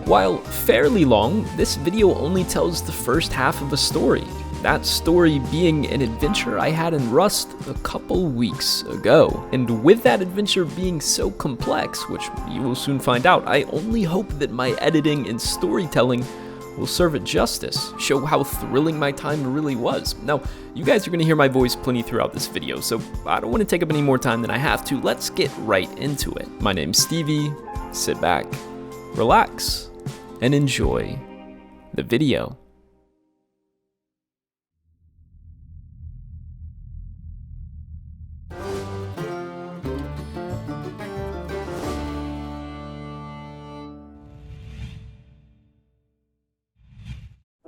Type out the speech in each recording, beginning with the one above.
While fairly long, this video only tells the first half of a story. That story being an adventure I had in Rust a couple weeks ago. And with that adventure being so complex, which you will soon find out, I only hope that my editing and storytelling will serve it justice, show how thrilling my time really was. Now, you guys are going to hear my voice plenty throughout this video, so I don't want to take up any more time than I have to. Let's get right into it. My name's Stevie. Sit back, relax, and enjoy the video.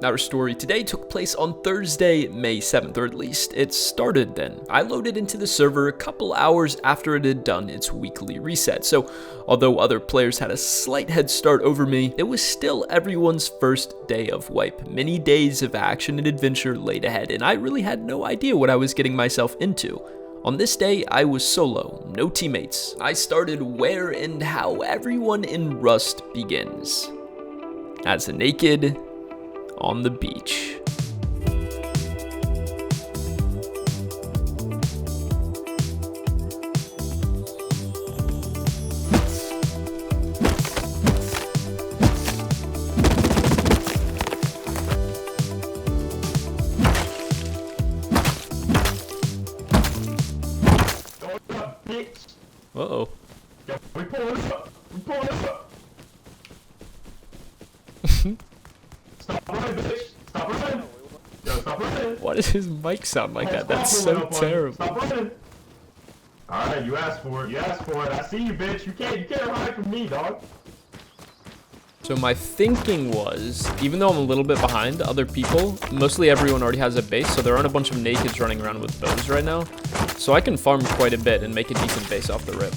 Our story today took place on Thursday, May 7th, or at least it started then. I loaded into the server a couple hours after it had done its weekly reset, so although other players had a slight head start over me, it was still everyone's first day of wipe. Many days of action and adventure laid ahead, and I really had no idea what I was getting myself into. On this day, I was solo, no teammates. I started where and how everyone in Rust begins. As a naked on the beach. Uh-oh. Yo, we pulling this up. We pulling this up. Stop running, bitch. Stop running. Yo, stop running. Why does his mic sound like that? That's so terrible. Stop running. Alright, you asked for it. You asked for it. I see you, bitch. You can't hide from me, dog. So my thinking was, even though I'm a little bit behind other people, mostly everyone already has a base, so there aren't a bunch of nakeds running around with bows right now. So I can farm quite a bit and make a decent base off the rip.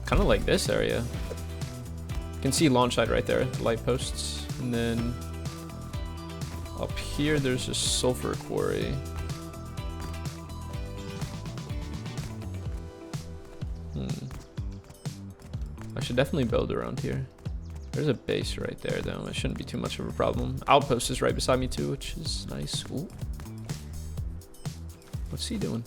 Kind of like this area. You can see launch side right there, the light posts. And then up here, there's a sulfur quarry. I should definitely build around here. There's a base right there, though. It shouldn't be too much of a problem. Outpost is right beside me, too, which is nice. Ooh. What's he doing?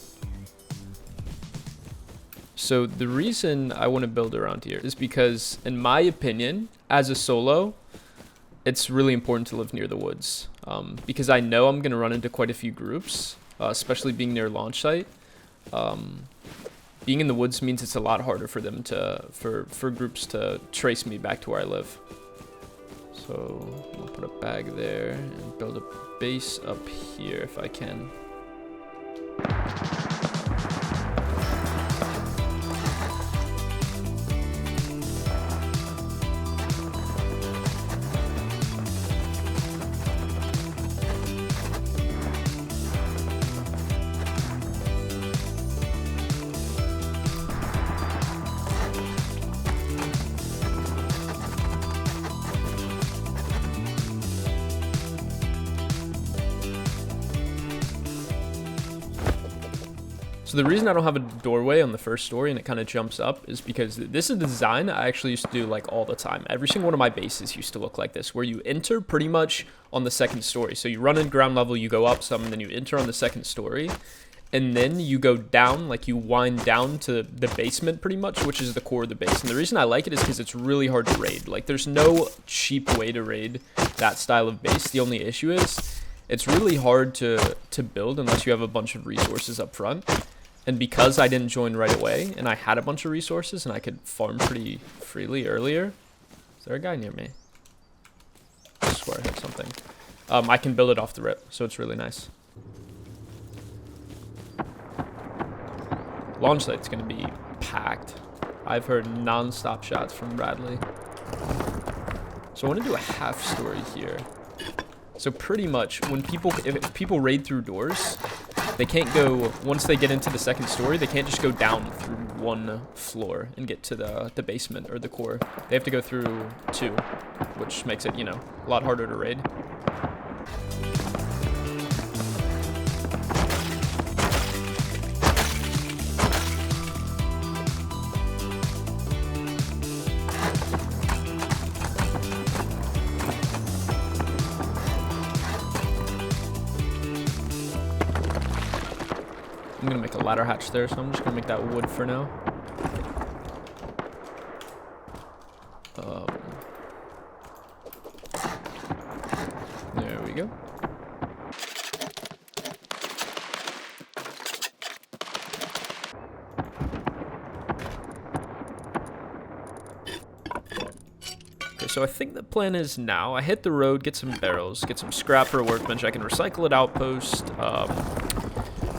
So the reason I want to build around here is because, in my opinion, as a solo, it's really important to live near the woods. Because I know I'm going to run into quite a few groups, especially being near launch site. Being in the woods means it's a lot harder for them to, for groups to trace me back to where I live. So I'm going to put a bag there and build a base up here if I can. So the reason I don't have a doorway on the first story and it kind of jumps up is because this is the design I actually used to do like all the time. Every single one of my bases used to look like this, where you enter pretty much on the second story. So you run in ground level, you go up some, and then you enter on the second story. And then you go down, like you wind down to the basement pretty much, which is the core of the base. And the reason I like it is because it's really hard to raid. Like there's no cheap way to raid that style of base. The only issue is it's really hard to build unless you have a bunch of resources up front. And because I didn't join right away and I had a bunch of resources and I could farm pretty freely earlier. Is there a guy near me? I swear I heard something. I can build it off the rip, so it's really nice. Launch site's gonna be packed. I've heard non-stop shots from Bradley. So I want to do a half story here. So pretty much, when if people raid through doors, they can't go, once they get into the second story, they can't just go down through one floor and get to the basement or the core. They have to go through 2, which makes it, you know, a lot harder to raid. I'm gonna make a ladder hatch there, so I'm just gonna make that wood for now. There we go. Okay, so I think the plan is now I hit the road, get some barrels, get some scrap for a workbench. I can recycle it outpost.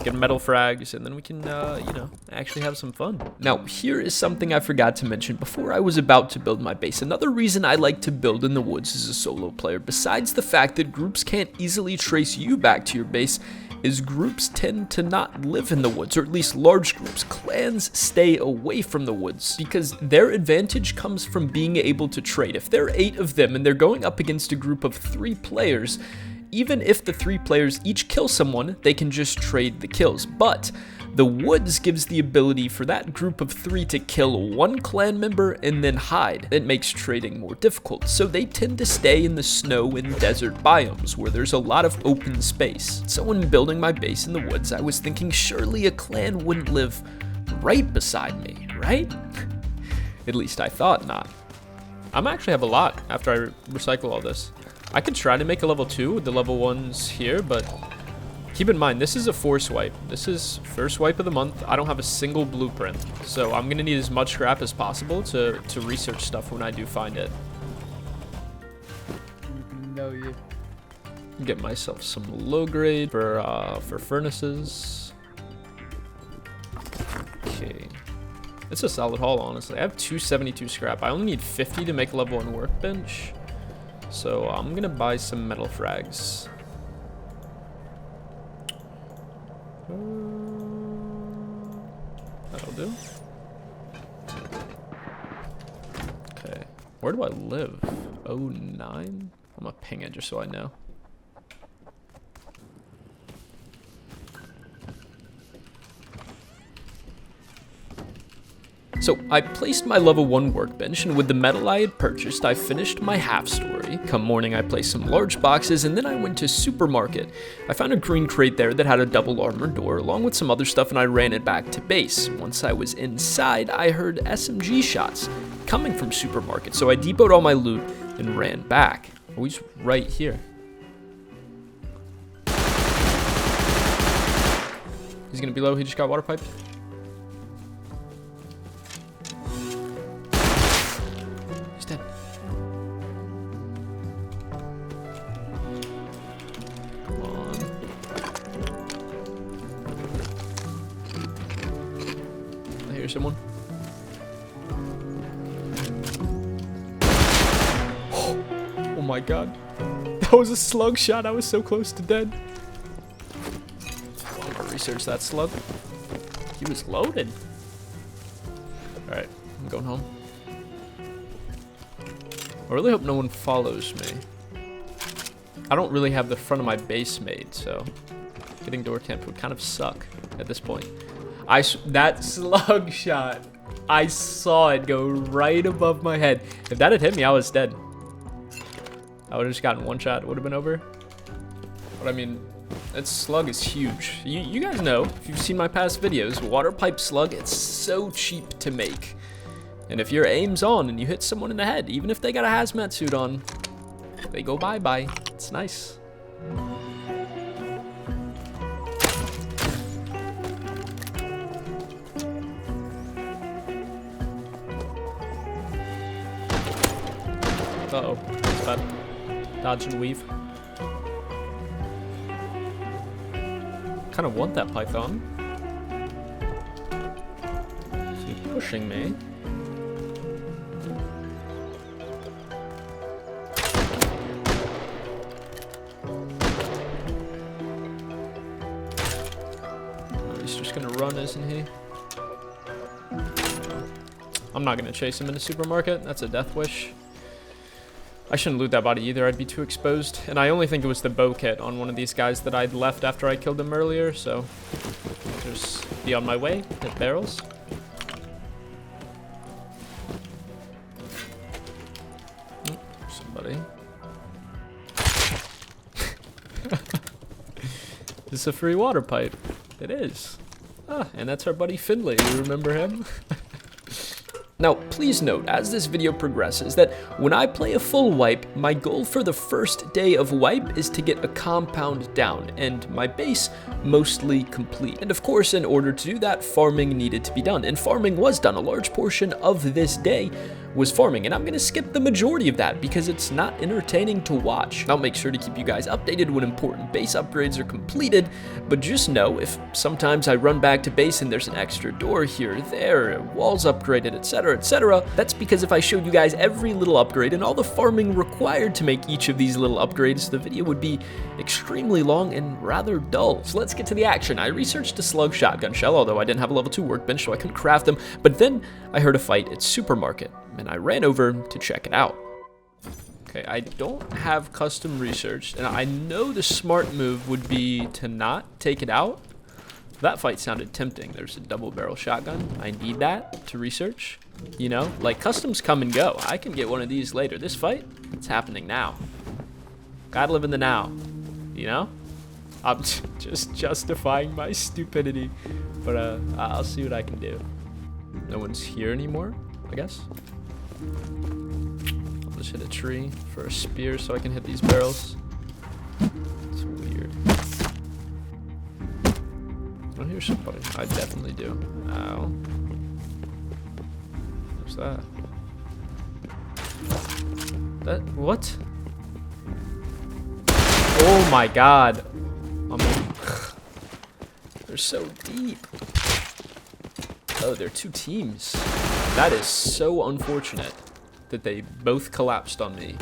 Get metal frags, and then we can, you know, actually have some fun. Now, here is something I forgot to mention before I was about to build my base. Another reason I like to build in the woods as a solo player, besides the fact that groups can't easily trace you back to your base, is groups tend to not live in the woods, or at least large groups. Clans stay away from the woods because their advantage comes from being able to trade. If there are 8 of them and they're going up against a group of 3 players, even if the 3 players each kill someone, they can just trade the kills. But the woods gives the ability for that group of 3 to kill 1 clan member and then hide. It makes trading more difficult, so they tend to stay in the snow and desert biomes where there's a lot of open space. So when building my base in the woods, I was thinking surely a clan wouldn't live right beside me, right? At least I thought not. I'm actually have a lot after I recycle all this. I could try to make a level 2 with the level 1s here, but keep in mind, this is a 4 swipe. This is first swipe of the month. I don't have a single blueprint, so I'm gonna need as much scrap as possible to research stuff when I do find it. No, you. Get myself some low grade for furnaces. Okay. It's a solid haul, honestly. I have 272 scrap. I only need 50 to make a level 1 workbench. So I'm gonna buy some metal frags. That'll do. Okay. Where do I live? 09? I'm gonna ping it just so I know. So I placed my level 1 workbench, and with the metal I had purchased, I finished my half story. Come morning, I placed some large boxes, and then I went to supermarket. I found a green crate there that had a double armored door, along with some other stuff, and I ran it back to base. Once I was inside, I heard SMG shots coming from supermarket, so I depoted all my loot and ran back. Oh, he's right here. He's gonna be low, he just got water piped. Someone. Oh my god. That was a slug shot. I was so close to dead. I'm gonna research that slug. He was loaded. Alright, I'm going home. I really hope no one follows me. I don't really have the front of my base made, so getting door camped would kind of suck at this point. That slug shot, I saw it go right above my head. If that had hit me, I was dead. I would have just gotten one shot. It would have been over. But I mean, that slug is huge. You guys know, if you've seen my past videos, water pipe slug, it's so cheap to make. And if your aim's on and you hit someone in the head, even if they got a hazmat suit on, they go bye-bye. It's nice. Uh-oh, that's bad. Dodge and weave. Kind of want that python. Is he pushing me? He's just gonna run, isn't he? I'm not gonna chase him in the supermarket. That's a death wish. I shouldn't loot that body either. I'd be too exposed. And I only think it was the bow kit on one of these guys that I'd left after I killed him earlier. So I'll just be on my way. Hit barrels. Somebody. This is a free water pipe. It is. Ah, and that's our buddy Finley. You remember him? Now, please note, as this video progresses, that when I play a full wipe, my goal for the first day of wipe is to get a compound down, and my base mostly complete. And of course, in order to do that, farming needed to be done, and farming was done. A large portion of this day was farming, and I'm gonna skip the majority of that because it's not entertaining to watch. I'll make sure to keep you guys updated when important base upgrades are completed, but just know if sometimes I run back to base and there's an extra door here or there, walls upgraded, etc., that's because if I showed you guys every little upgrade and all the farming required to make each of these little upgrades, the video would be extremely long and rather dull. So let's get to the action. I researched a slug shotgun shell, although I didn't have a level 2 workbench, so I couldn't craft them, but then I heard a fight at supermarket, and I ran over to check it out. Okay, I don't have custom research, and I know the smart move would be to not take it out. That fight sounded tempting. There's a double barrel shotgun. I need that to research. You know, like customs come and go. I can get one of these later. This fight, it's happening now. Gotta live in the now, you know? I'm just justifying my stupidity, but I'll see what I can do. No one's here anymore, I guess. I'll just hit a tree for a spear so I can hit these barrels. It's weird. I hear somebody. I definitely do. Ow. What's that? What? Oh my god. They're so deep. Oh, they're two teams. That is so unfortunate that they both collapsed on me.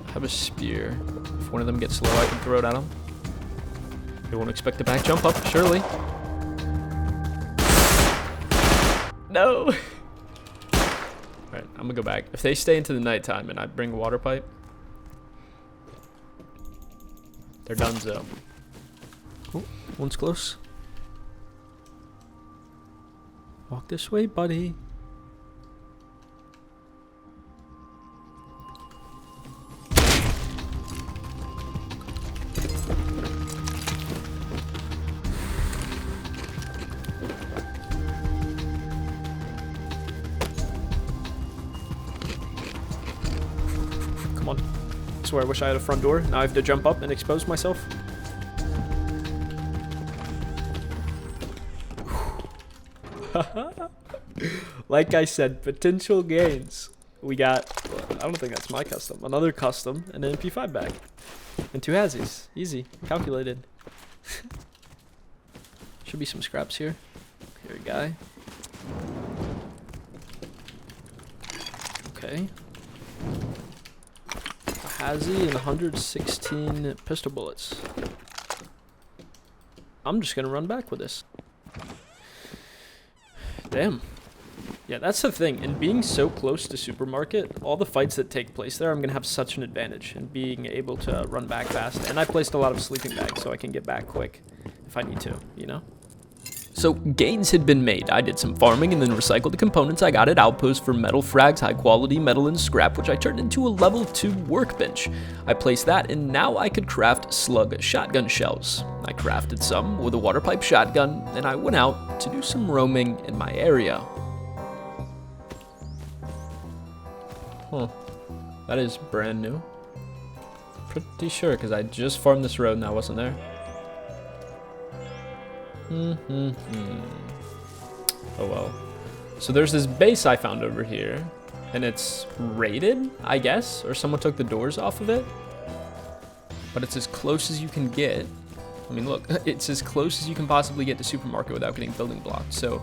I have a spear. If one of them gets low, I can throw it at them. They won't expect a back jump up, surely. No! Alright, I'm gonna go back. If they stay into the nighttime and I bring a water pipe, they're donezo. Oh, one's close. Walk this way, buddy. Come on. I swear I wish I had a front door. Now I have to jump up and expose myself. Like I said, potential gains. We got, I don't think that's my custom, another custom, and an MP5 bag. And 2 Hazzies. Easy. Calculated. Should be some scraps here. Here, guy. Okay. A Hazzie and 116 pistol bullets. I'm just gonna run back with this. Damn. Yeah, that's the thing. And being so close to supermarket, all the fights that take place there, I'm going to have such an advantage in being able to run back fast. And I placed a lot of sleeping bags so I can get back quick if I need to, you know? So gains had been made. I did some farming and then recycled the components I got at Outpost for metal frags, high quality metal and scrap, which I turned into a level 2 workbench. I placed that and now I could craft slug shotgun shells. I crafted some with a water pipe shotgun and I went out to do some roaming in my area. Huh. That is brand new. Pretty sure because I just farmed this road and I wasn't there. Oh well. So there's this base I found over here, and it's raided, I guess, or someone took the doors off of it. But it's as close as you can get. I mean, look, it's as close as you can possibly get to supermarket without getting building blocked. So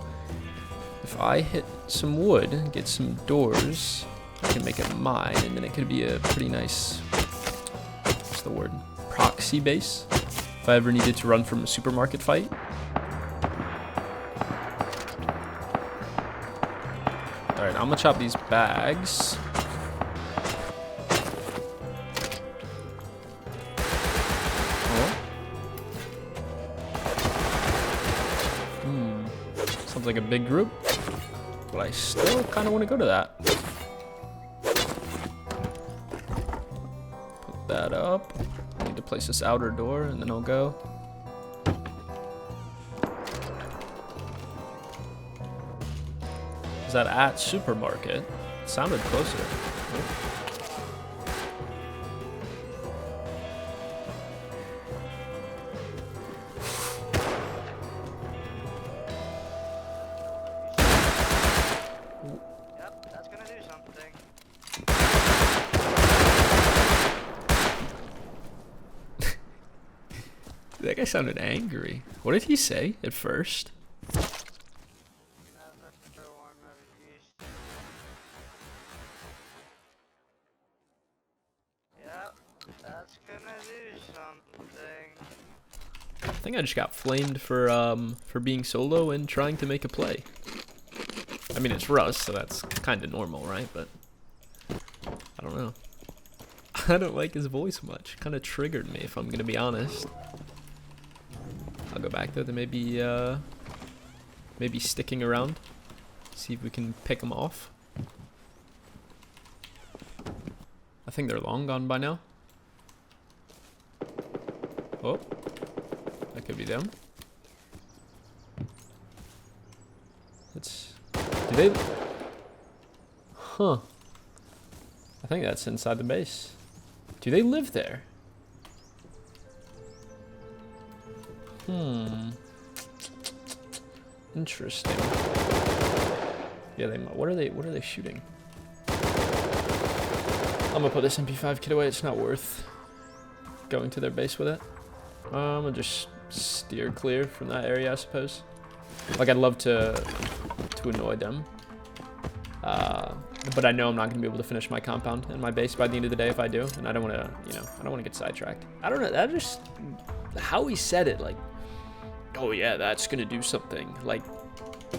if I hit some wood, get some doors, I can make it mine, and then it could be a pretty nice, what's the word, proc proxy base if I ever needed to run from a supermarket fight. Alright, I'm gonna chop these bags. Sounds like a big group, but I still kind of want to go to that. Put that up. I need to place this outer door, and then I'll go. Is that at supermarket? It sounded closer. That guy sounded angry. What did he say at first? Yep, that's gonna do something. I think I just got flamed for being solo and trying to make a play. I mean, it's Russ, so that's kind of normal, right? But I don't know. I don't like his voice much. Kind of triggered me, if I'm gonna be honest. I'll go back there to maybe sticking around. See if we can pick them off. I think they're long gone by now. Oh, that could be them. Do they? Huh. I think that's inside the base. Do they live there? Interesting. Yeah, they might. What are they shooting? I'm gonna put this MP5 kit away. It's not worth going to their base with it. I'm gonna just steer clear from that area, I suppose. Like, I'd love to annoy them. But I know I'm not gonna be able to finish my compound and my base by the end of the day if I do, and I don't wanna, I don't wanna get sidetracked. I don't know, that just, how he said it, like, oh yeah, that's gonna do something. Like,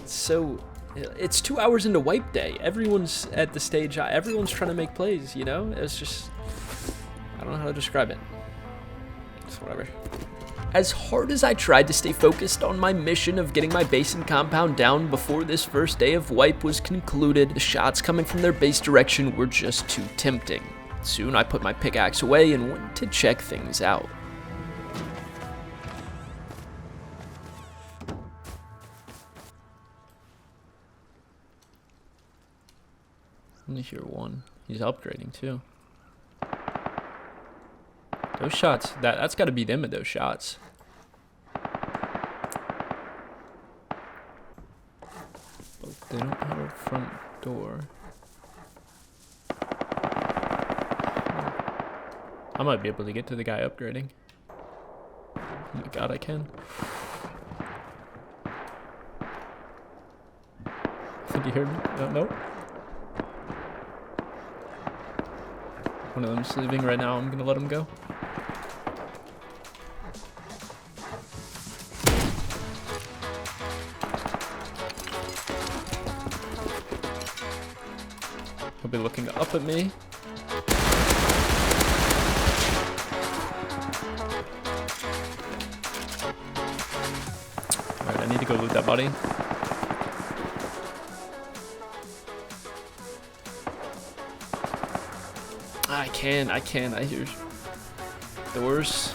so, it's 2 hours into wipe day. Everyone's at the stage, everyone's trying to make plays, you know? It's just, I don't know how to describe it. It's whatever. As hard as I tried to stay focused on my mission of getting my base and compound down before this first day of wipe was concluded, the shots coming from their base direction were just too tempting. Soon I put my pickaxe away and went to check things out. Only hear one. He's upgrading too. Those shots, that's got to be them at those shots. Oh, they don't have a front door. I might be able to get to the guy upgrading. Oh my god, I can. I think you heard me? No. One of them's leaving right now. I'm gonna let him go. He'll be looking up at me. Alright, I need to go loot that body. I can. I hear doors.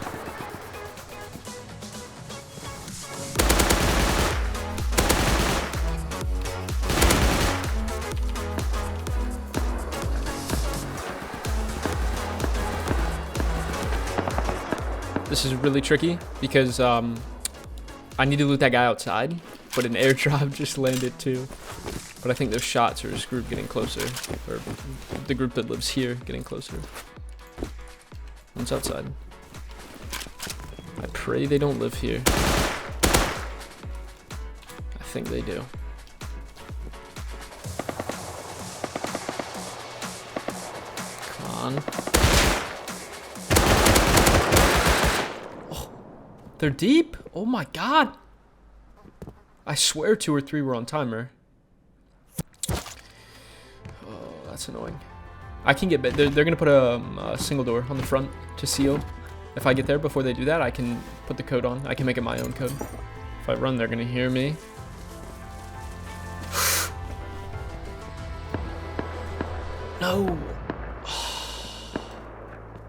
This is really tricky because I need to loot that guy outside, but an airdrop just landed too. But I think those shots are his group getting closer, or the group that lives here getting closer. One's outside. I pray they don't live here. I think they do. Come on. They're deep? Oh my god. I swear 2 or 3 were on timer. Oh, that's annoying. I can get... They're going to put a single door on the front to seal. If I get there before they do that, I can put the code on. I can make it my own code. If I run, they're going to hear me. No.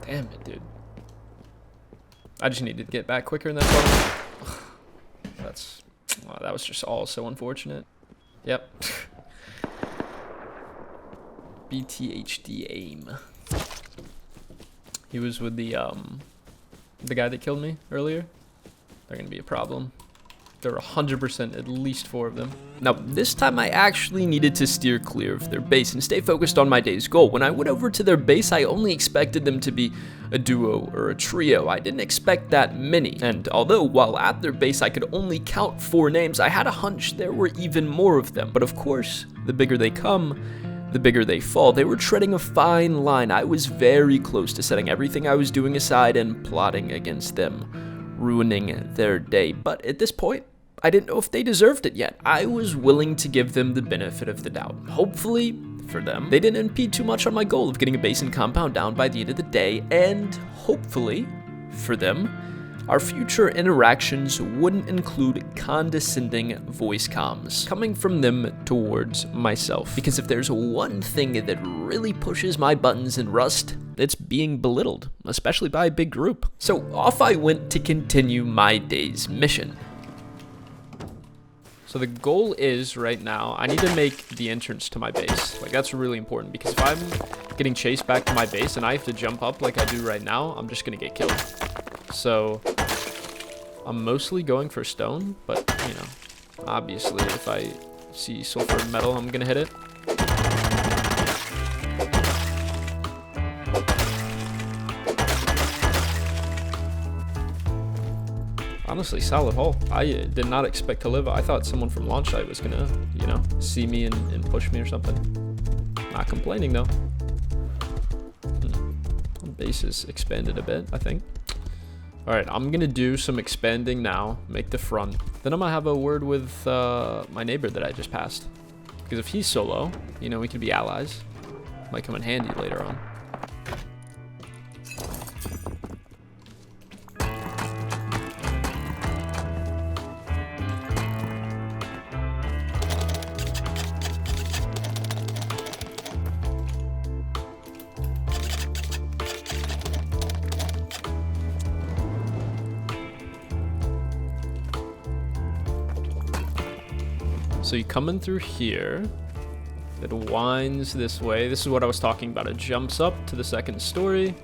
Damn it, dude. I just needed to get back quicker in that part. That's... Oh, that was just all so unfortunate. Yep. BTHD aim. He was with the guy that killed me earlier. They're gonna be a problem. There were 100% at least 4 of them. Now, this time I actually needed to steer clear of their base and stay focused on my day's goal. When I went over to their base, I only expected them to be a duo or a trio. I didn't expect that many. And although while at their base I could only count 4 names, I had a hunch there were even more of them. But of course, the bigger they come, the bigger they fall. They were treading a fine line. I was very close to setting everything I was doing aside and plotting against them, ruining their day. But at this point, I didn't know if they deserved it yet. I was willing to give them the benefit of the doubt. Hopefully, for them, they didn't impede too much on my goal of getting a base and compound down by the end of the day, and hopefully, for them, our future interactions wouldn't include condescending voice comms coming from them towards myself. Because if there's one thing that really pushes my buttons in Rust, it's being belittled, especially by a big group. So off I went to continue my day's mission. So the goal is, right now, I need to make the entrance to my base. Like, that's really important, because if I'm getting chased back to my base and I have to jump up like I do right now, I'm just gonna get killed. So I'm mostly going for stone, but, you know, obviously if I see sulfur and metal, I'm gonna hit it. Honestly, solid haul. I did not expect to live. I thought someone from launch site was gonna, you know, see me and push me or something. Not complaining though. Base is expanded a bit, I think. All right, I'm gonna do some expanding now, make the front. Then I'm gonna have a word with my neighbor that I just passed. Because if he's solo, you know, we could be allies. Might come in handy later on. So you come in through here, it winds this way. This is what I was talking about. It jumps up to the 2nd story,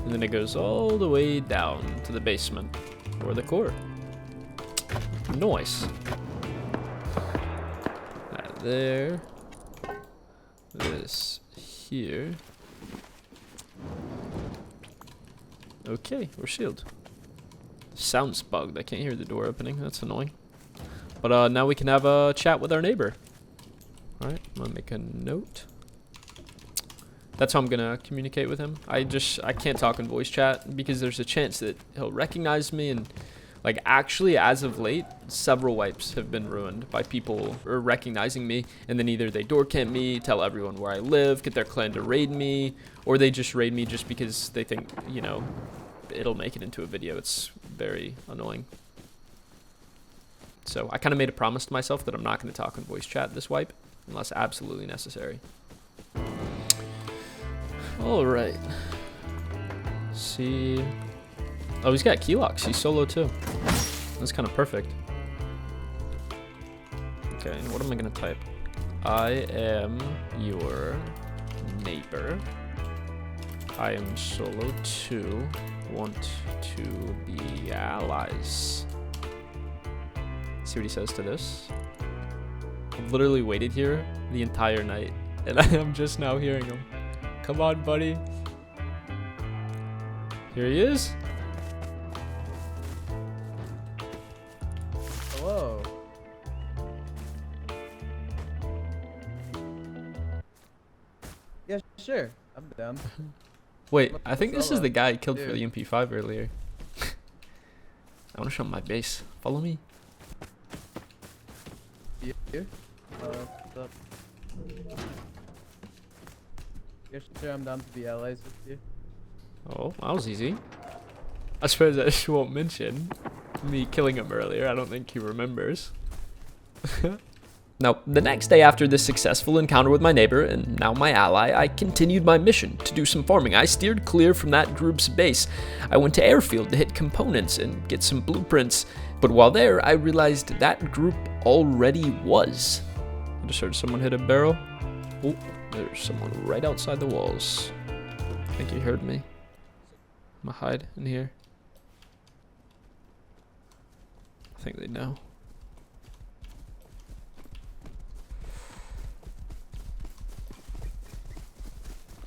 and then it goes all the way down to the basement, or the core. Nice. That there. This here. Okay, we're sealed. Sound's bugged. I can't hear the door opening. That's annoying. But now we can have a chat with our neighbor. Alright, I'm gonna make a note. That's how I'm gonna communicate with him. I can't talk in voice chat because there's a chance that he'll recognize me, and like actually as of late, several wipes have been ruined by people recognizing me, and then either they door camp me, tell everyone where I live, get their clan to raid me, or they just raid me just because they think, you know, it'll make it into a video. It's very annoying. So I kind of made a promise to myself that I'm not going to talk in voice chat this wipe unless absolutely necessary. All right. See. Oh, he's got key locks. He's solo too. That's kind of perfect. Okay, and what am I going to type? I am your neighbor. I am solo too. Want to be allies. See what he says to this. I've literally waited here the entire night, and I am just now hearing him. Come on, buddy. Here he is. Hello. Yeah, sure. I'm down. Wait, I think this is the guy I killed for Dude. the MP5 earlier. I want to show him my base. Follow me. Here? What's up? Yeah, sure, I'm down to be allies with you. Oh, that was easy. I suppose I just won't mention me killing him earlier. I don't think he remembers. Now, the next day after this successful encounter with my neighbor, and now my ally, I continued my mission to do some farming. I steered clear from that group's base. I went to airfield to hit components and get some blueprints, but while there, I realized that group already was. I just heard someone hit a barrel. Oh, there's someone right outside the walls. I think he heard me. I'm gonna hide in here. I think they know.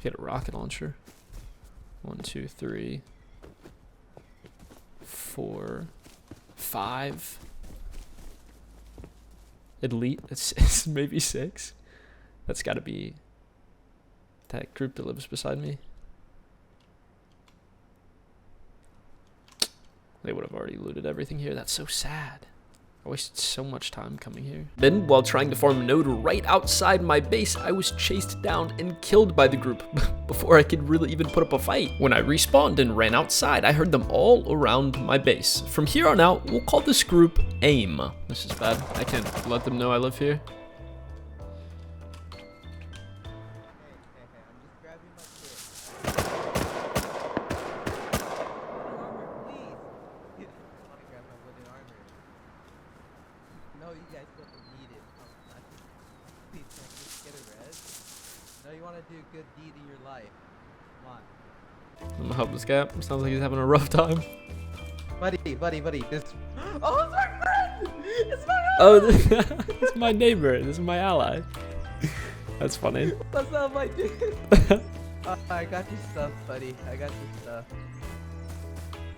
Get a rocket launcher. 1, 2, 3, 4, 5. Elite. It's maybe 6. That's got to be that group that lives beside me. They would have already looted everything here. That's so sad. I wasted so much time coming here. Then, while trying to farm a node right outside my base, I was chased down and killed by the group before I could really even put up a fight. When I respawned and ran outside, I heard them all around my base. From here on out, we'll call this group AIM. This is bad. I can't let them know I live here. Do a good deed in your life. Come on. I'm gonna help this guy. Sounds like he's having a rough time. Buddy. This. Oh, it's my friend! It's my ally! Oh, it's my neighbor. This is my ally. That's funny. What's up, my dude? I got your stuff, buddy. I got your stuff.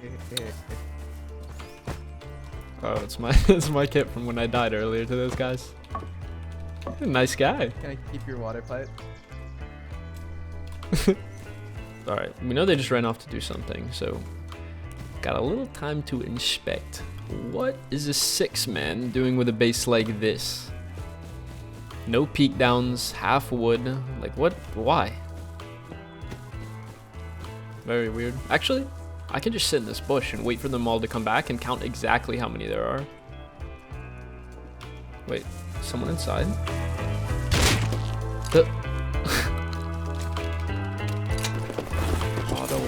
Here. Oh, it's my kit from when I died earlier to those guys. He's a nice guy. Can I keep your water pipe? Alright, we know they just ran off to do something, so got a little time to inspect. What is a 6-man doing with a base like this? No peak downs, half wood. Like what? Why? Very weird. Actually, I can just sit in this bush and wait for them all to come back and count exactly how many there are. Wait, someone inside?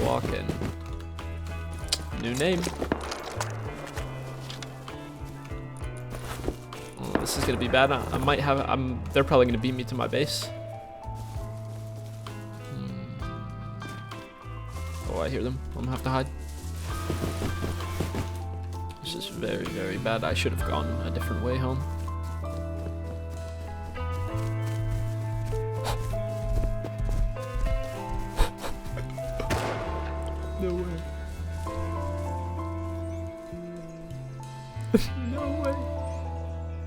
Walk-in. New name. Oh, this is gonna be bad. I might have. They're probably gonna beat me to my base. Oh, I hear them. I'm gonna have to hide. This is very, very bad. I should have gone a different way home. No way. No way.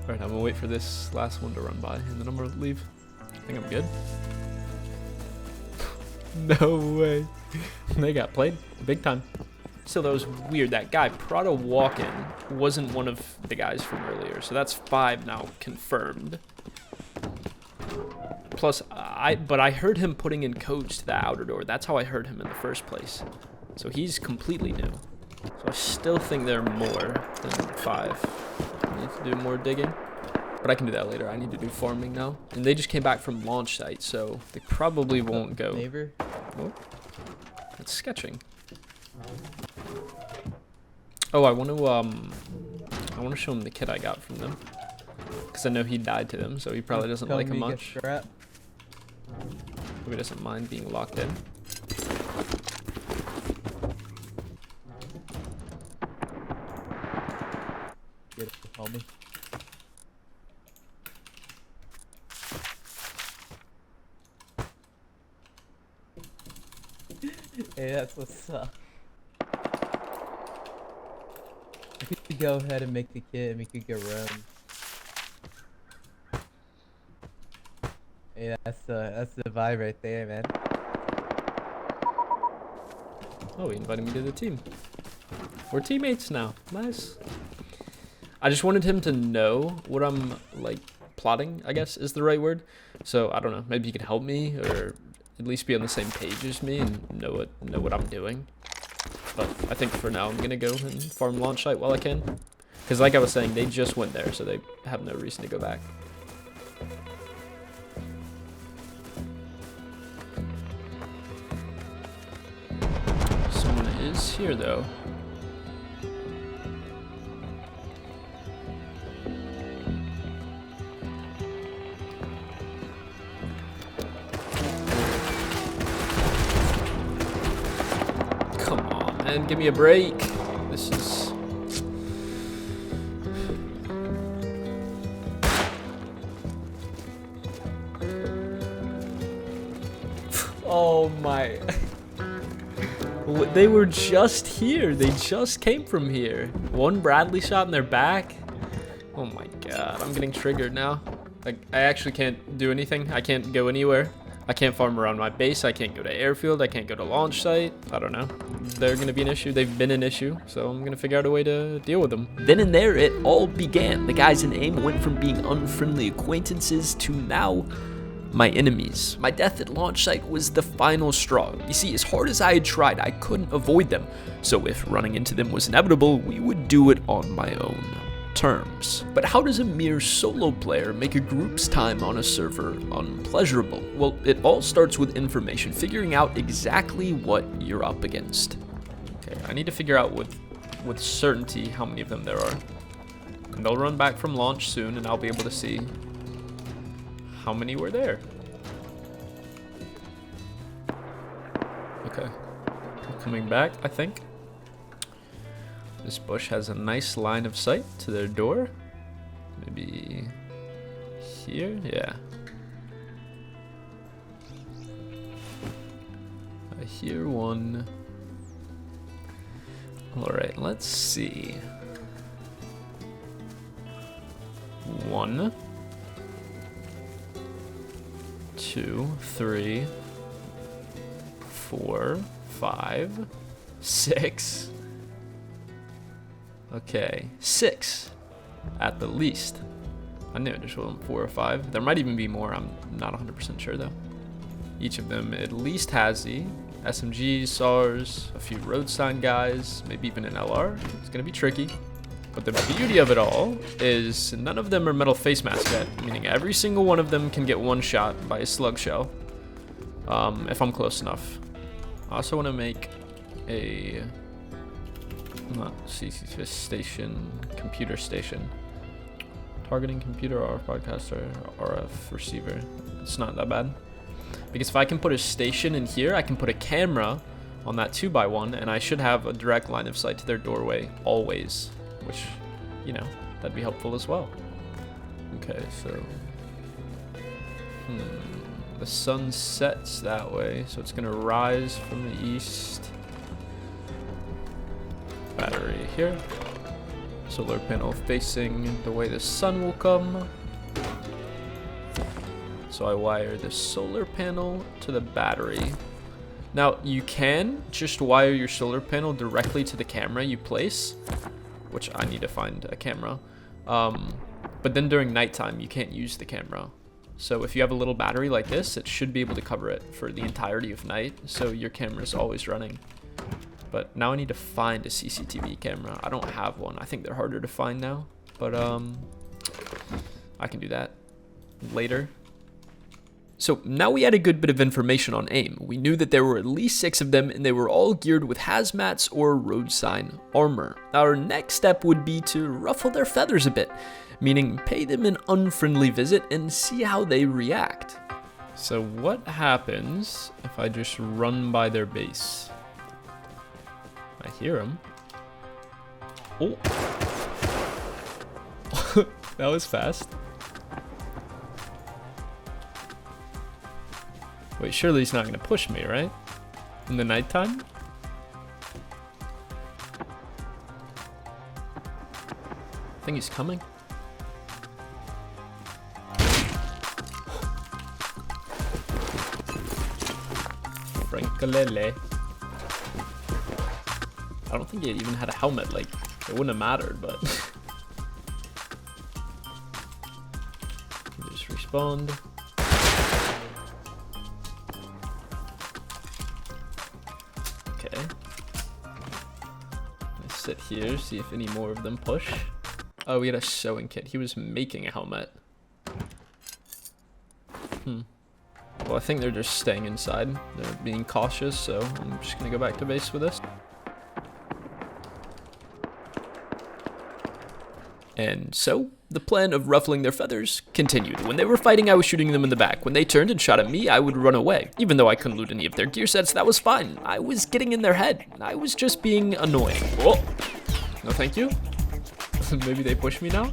Alright, I'm gonna wait for this last one to run by and then I'm gonna leave. I think I'm good. No way. They got played big time. So that was weird. That guy, Prada Walk-In, wasn't one of the guys from earlier. So that's 5 now confirmed. Plus, but I heard him putting in codes to that outer door. That's how I heard him in the first place. So he's completely new. So I still think there are more than 5. I need to do more digging. But I can do that later. I need to do farming now. And they just came back from launch site, so they probably won't go. Neighbor? Oh, that's sketching. Oh, I want to show him the kit I got from them. Because I know he died to them, so he probably doesn't like him much. Hope he doesn't mind being locked in. Get it, homie. Hey, that's what's up. We could go ahead and make the kit and we could go roam. Hey, that's the vibe right there, man. Oh, he invited me to the team. We're teammates now. Nice. I just wanted him to know what I'm, like, plotting, I guess is the right word. So, I don't know. Maybe he could help me or at least be on the same page as me and know what I'm doing. But I think for now I'm going to go and farm launch site while I can. Because like I was saying, they just went there, so they have no reason to go back. Someone is here, though. Come on, man, give me a break. This is... Oh my... They were just here. They just came from here. One Bradley shot in their back. Oh my god, I'm getting triggered now. Like, I actually can't do anything. I can't go anywhere. I can't farm around my base. I can't go to airfield. I can't go to launch site. I don't know. They're going to be an issue. They've been an issue. So I'm going to figure out a way to deal with them. Then and there, it all began. The guys in AIM went from being unfriendly acquaintances to now my enemies. My death at launch site was the final straw. You see, as hard as I had tried, I couldn't avoid them. So if running into them was inevitable, we would do it on my own terms. But how does a mere solo player make a group's time on a server unpleasurable? Well, it all starts with information, figuring out exactly what you're up against. Okay, I need to figure out with certainty how many of them there are. And they'll run back from launch soon, and I'll be able to see how many were there. Okay. I'm coming back, I think. This bush has a nice line of sight to their door. Maybe here? Yeah. I hear one. Alright, let's see. 1, 2, 3, 4, 5, 6. Okay, 6 at the least. I knew it just wasn't 4 or 5. There might even be more. I'm not 100% sure though. Each of them at least has the SMGs, SARs, a few road sign guys, maybe even an LR. It's gonna be tricky. But the beauty of it all is none of them are metal face mask yet, meaning every single one of them can get one shot by a slug shell, if I'm close enough. I also want to make a not CC station, computer station. Targeting computer, RF broadcaster, RF receiver. It's not that bad. Because if I can put a station in here, I can put a camera on that 2x1, and I should have a direct line of sight to their doorway always. Which, you know, that'd be helpful as well. Okay, so... The sun sets that way, so it's gonna rise from the east. Battery here. Solar panel facing the way the sun will come. So I wire the solar panel to the battery. Now, you can just wire your solar panel directly to the camera you place, which I need to find a camera. But then during nighttime, you can't use the camera. So if you have a little battery like this, it should be able to cover it for the entirety of night, so your camera's always running. But now I need to find a CCTV camera. I don't have one. I think they're harder to find now, but I can do that later. So now we had a good bit of information on AIM. We knew that there were at least 6 of them, and they were all geared with hazmats or road sign armor. Our next step would be to ruffle their feathers a bit, meaning pay them an unfriendly visit and see how they react. So what happens if I just run by their base? I hear them. Oh. That was fast. Wait, surely he's not going to push me, right? In the nighttime? I think he's coming. Frankalele. I don't think it even had a helmet. Like, it wouldn't have mattered, but... Just respawned. Okay. Let's sit here, see if any more of them push. Oh, we had a sewing kit. He was making a helmet. Well, I think they're just staying inside. They're being cautious, so I'm just gonna go back to base with this. And so, the plan of ruffling their feathers continued. When they were fighting, I was shooting them in the back. When they turned and shot at me, I would run away. Even though I couldn't loot any of their gear sets, that was fine. I was getting in their head. I was just being annoying. Oh, no thank you. Maybe they push me now?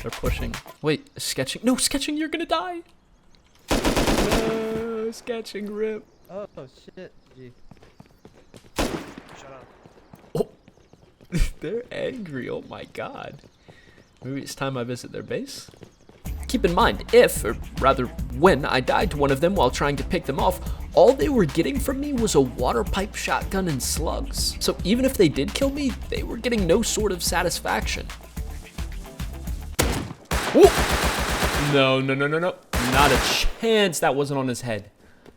They're pushing. Wait, sketching? No, sketching, you're gonna die. No, sketching, rip. Oh shit. Gee. Shut up. Oh, they're angry. Oh my god. Maybe it's time I visit their base. Keep in mind, if, or rather when, I died to one of them while trying to pick them off, all they were getting from me was a water pipe shotgun and slugs. So even if they did kill me, they were getting no sort of satisfaction. Whoa! No. Not a chance that wasn't on his head.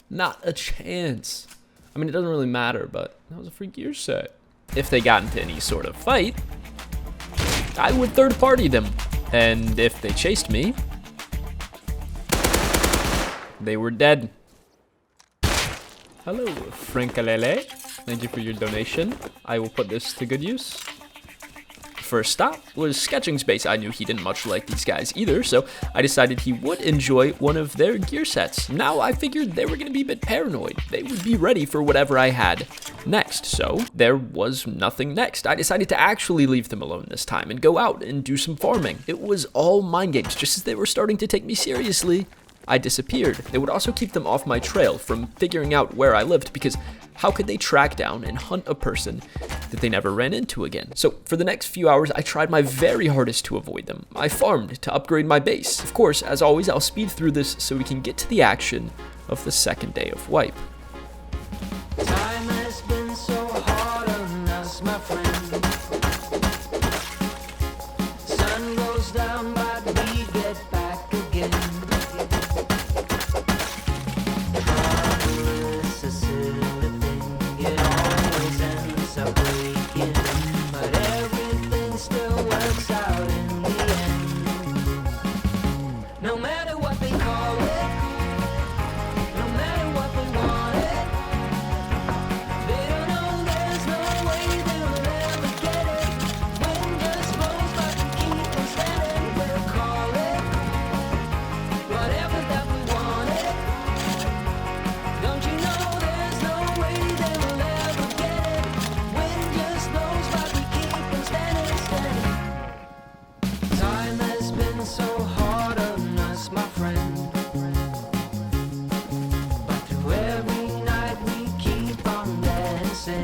Not a chance. I mean, it doesn't really matter, but that was a free gear set. If they got into any sort of fight, I would third party them. And if they chased me, they were dead. Hello, Frankalele. Thank you for your donation. I will put this to good use. First stop was Sketching's base. I knew he didn't much like these guys either, so I decided he would enjoy one of their gear sets. Now I figured they were going to be a bit paranoid. They would be ready for whatever I had next, so there was nothing next. I decided to actually leave them alone this time and go out and do some farming. It was all mind games. Just as they were starting to take me seriously, I disappeared. It would also keep them off my trail from figuring out where I lived, because how could they track down and hunt a person that they never ran into again? So for the next few hours, I tried my very hardest to avoid them. I farmed to upgrade my base. Of course, as always, I'll speed through this so we can get to the action of the second day of wipe. Time has been so hard on us, my friend. Sun goes down, but we get back again. Trouble is a silly thing, it always ends up breaking, but everything still works out in the end. No matter what they call it, no matter what they want it, they don't know there's no way they'll ever get it. Wind just blows, but we keep on standing. We'll call it whatever that we want it. Don't you know there's no way they'll ever get it? Wind just blows, but we keep on standing. Time has been so hard on us, my friend. But through every night we keep on dancing.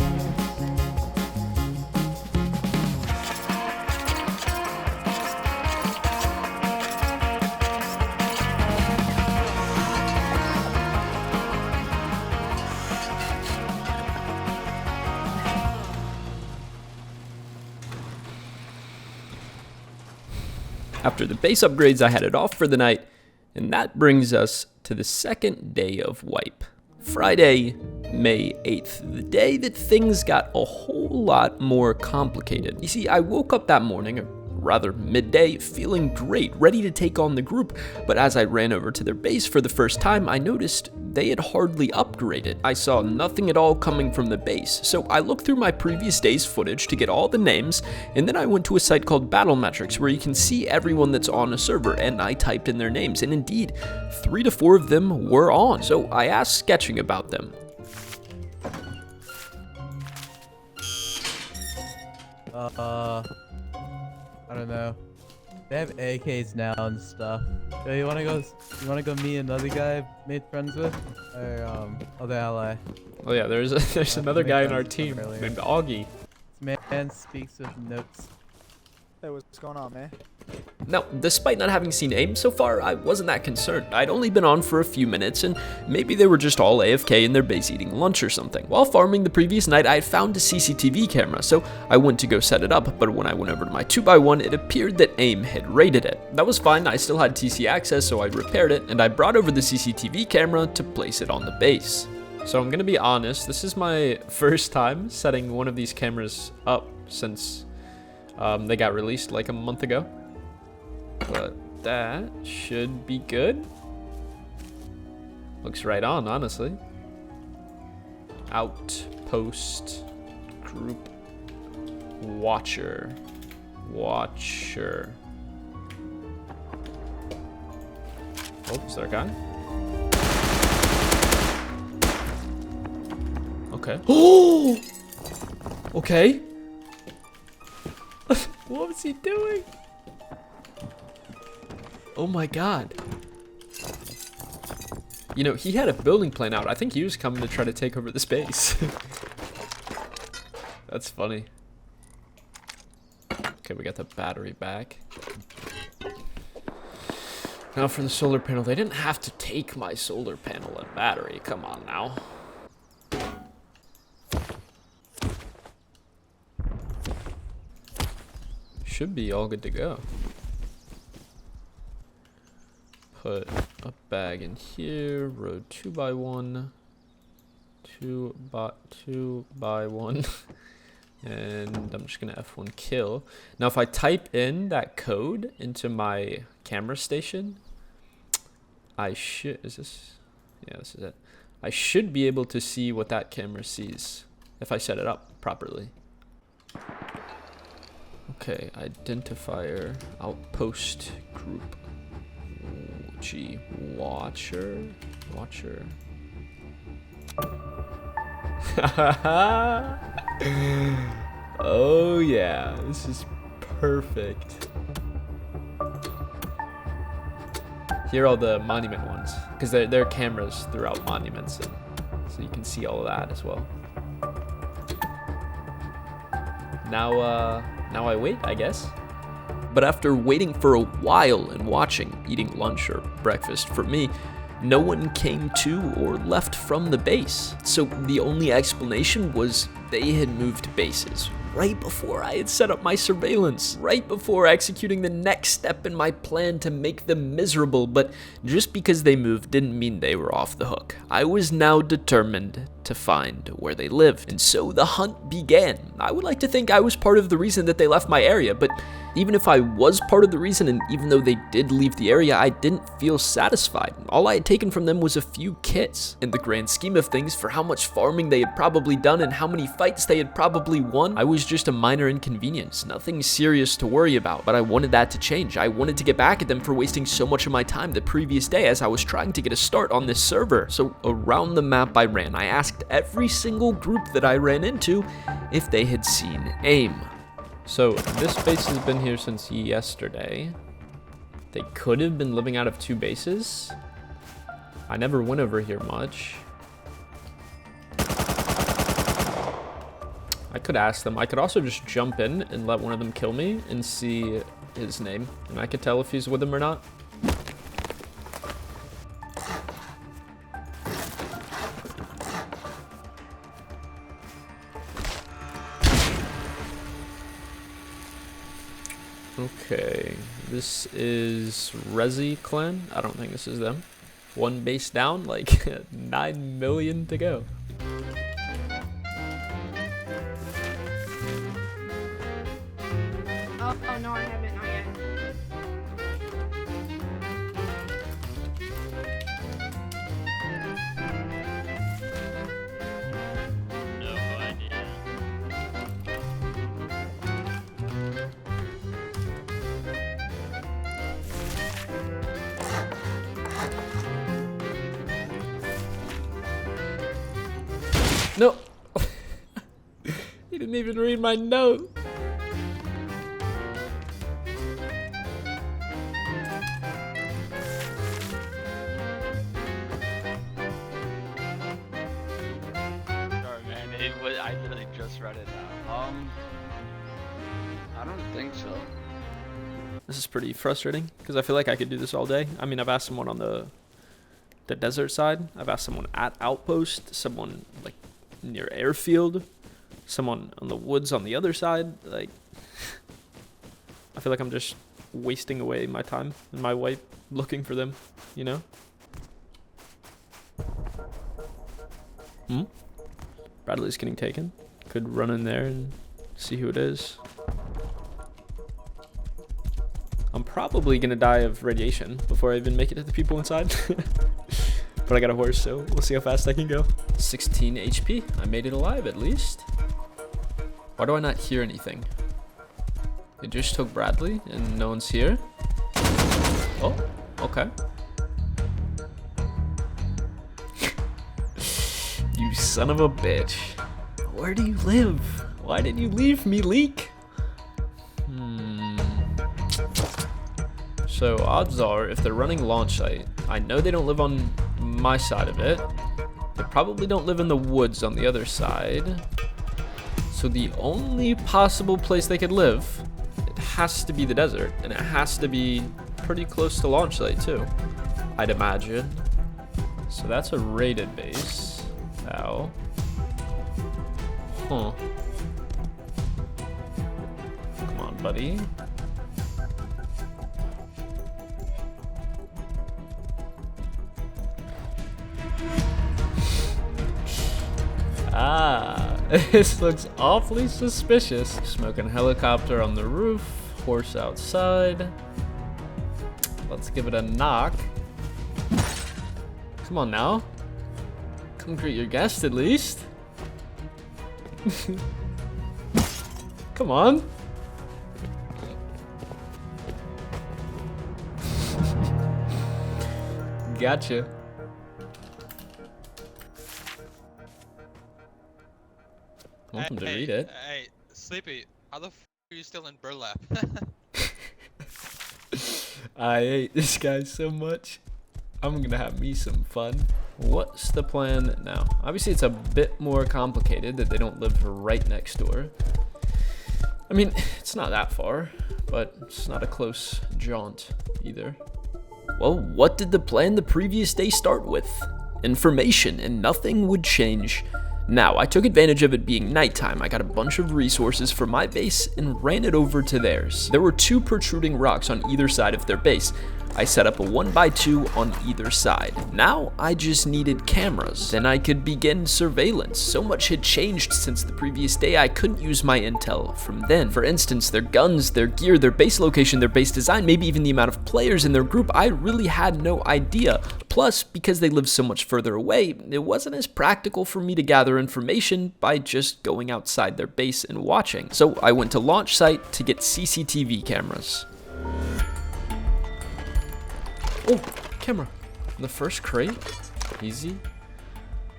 After the base upgrades, I headed off for the night, and that brings us to the second day of wipe. Friday, May 8th, the day that things got a whole lot more complicated. You see, I woke up that morning, or rather midday, feeling great, ready to take on the group, but as I ran over to their base for the first time, I noticed they had hardly upgraded. I saw nothing at all coming from the base, so I looked through my previous day's footage to get all the names, and then I went to a site called Battle Metrics where you can see everyone that's on a server, and I typed in their names, and indeed, 3 to 4 of them were on. So I asked Sketching about them. I don't know. They have AKs now and stuff. Yo, you wanna go meet another guy I made friends with? Or other ally. Oh yeah, there's another guy in our team earlier. named Augie. This man speaks with notes. Hey, what's going on, man? Now, despite not having seen AIM so far, I wasn't that concerned. I'd only been on for a few minutes, and maybe they were just all AFK in their base eating lunch or something. While farming the previous night, I had found a CCTV camera, so I went to go set it up, but when I went over to my 2x1, it appeared that AIM had raided it. That was fine, I still had TC access, so I repaired it, and I brought over the CCTV camera to place it on the base. So I'm gonna be honest, this is my first time setting one of these cameras up since they got released like a month ago. But that should be good. Looks right on, honestly. Outpost group watcher. Oh, is there a guy? Okay. Oh! Okay. What was he doing? Oh my god. You know, he had a building plan out. I think he was coming to try to take over the space. That's funny. Okay, we got the battery back. Now for the solar panel. They didn't have to take my solar panel and battery. Come on now. Should be all good to go. Put a bag in here, road 2x1, 2x1, and I'm just gonna F1 kill. Now if I type in that code into my camera station, I should, is this, yeah, this is it. I should be able to see what that camera sees if I set it up properly. Okay, identifier, outpost group. G watcher. Oh yeah, this is perfect. Here are all the monument ones, because they're cameras throughout monuments, and so you can see all of that as well. Now I wait, I guess. But after waiting for a while and watching, eating lunch or breakfast for me, no one came to or left from the base. So the only explanation was they had moved bases right before I had set up my surveillance, right before executing the next step in my plan to make them miserable. But just because they moved didn't mean they were off the hook. I was now determined to find where they lived, and so the hunt began. I would like to think I was part of the reason that they left my area, but even if I was part of the reason, and even though they did leave the area, I didn't feel satisfied. All I had taken from them was a few kits. In the grand scheme of things, for how much farming they had probably done and how many fights they had probably won, I was just a minor inconvenience, nothing serious to worry about. But I wanted that to change. I wanted to get back at them for wasting so much of my time the previous day as I was trying to get a start on this server. So around the map I ran, I asked every single group that I ran into if they had seen AIM. So this base has been here since yesterday. They could have been living out of two bases. I never went over here much. I could ask them. I could also just jump in and let one of them kill me and see his name, and I could tell if he's with him or not. Okay, this is Resi Clan. I don't think this is them. One base down, like 9 million to go. Oh no, I haven't, not yet. No idea. No! He didn't even read my note. Sorry, man. I literally just read it now. I don't think so. This is pretty frustrating because I feel like I could do this all day. I mean, I've asked someone on the desert side. I've asked someone at Outpost, someone like near airfield, someone on the woods on the other side. Like, I feel like I'm just wasting away my time and my wipe looking for them, you know? Bradley's getting taken. Could run in there and see who it is. I'm probably gonna die of radiation before I even make it to the people inside. But I got a horse, so we'll see how fast I can go. 16 HP. I made it alive at least. Why do I not hear anything? They just took Bradley and no one's here. Oh, okay. You son of a bitch. Where do you live? Why did you leave me, Leak? So odds are, if they're running launch site, I know they don't live on my side of it. They probably don't live in the woods on the other side. So the only possible place they could live, it has to be the desert, and it has to be pretty close to launch site too, I'd imagine. So that's a raided base. Ow. Huh. Come on, buddy. Ah, this looks awfully suspicious. Smoking helicopter on the roof, horse outside. Let's give it a knock. Come on now. Come greet your guest at least. Come on. Gotcha. Welcome to read it. Hey, Sleepy, how the f are you still in burlap? I hate this guy so much. I'm gonna have me some fun. What's the plan now? Obviously, it's a bit more complicated that they don't live right next door. I mean, it's not that far, but it's not a close jaunt either. Well, what did the plan the previous day start with? Information, and nothing would change. Now, I took advantage of it being nighttime. I got a bunch of resources for my base and ran it over to theirs. There were 2 protruding rocks on either side of their base. I set up a 1x2 on either side. Now, I just needed cameras. Then I could begin surveillance. So much had changed since the previous day, I couldn't use my intel from then. For instance, their guns, their gear, their base location, their base design, maybe even the amount of players in their group, I really had no idea. Plus, because they lived so much further away, it wasn't as practical for me to gather information by just going outside their base and watching. So I went to launch site to get CCTV cameras. Oh, camera. The first crate. Easy.